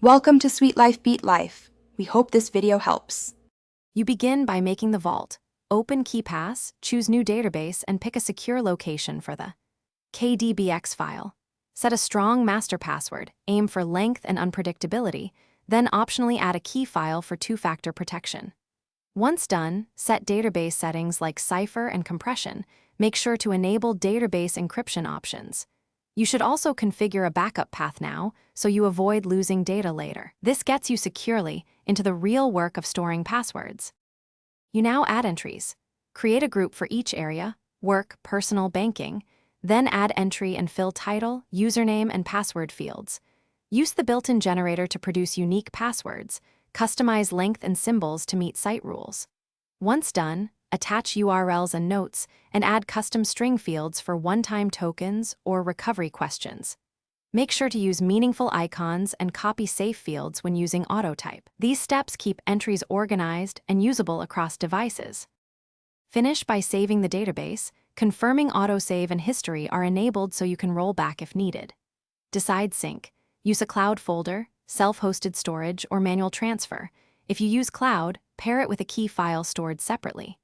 Welcome to Sweet Life Beat Life. We hope this video helps. You begin by making the vault. Open Keepass, choose New Database, and pick a secure location for the KDBX file. Set a strong master password, aim for length and unpredictability, then optionally add a key file for two-factor protection. Once done, set database settings like cipher and compression. Make sure to enable database encryption options. You should also configure a backup path now, so you avoid losing data later. This gets you securely into the real work of storing passwords. You now add entries. Create a group for each area: work, personal, banking. Then add entry and fill title, username, and password fields. Use the built-in generator to produce unique passwords. Customize length and symbols to meet site rules. Once done, attach URLs and notes, and add custom string fields for one-time tokens or recovery questions. Make sure to use meaningful icons and copy safe fields when using autotype. These steps keep entries organized and usable across devices. Finish by saving the database. Confirming autosave and history are enabled so you can roll back if needed. Decide sync. Use a cloud folder, self-hosted storage, or manual transfer. If you use cloud, pair it with a key file stored separately.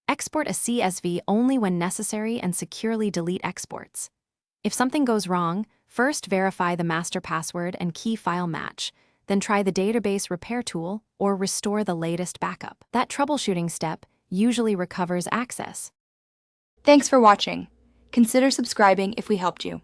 Export a CSV only when necessary and securely delete exports. If something goes wrong, first verify the master password and key file match, then try the database repair tool or restore the latest backup. That troubleshooting step usually recovers access. Thanks for watching. Consider subscribing if we helped you.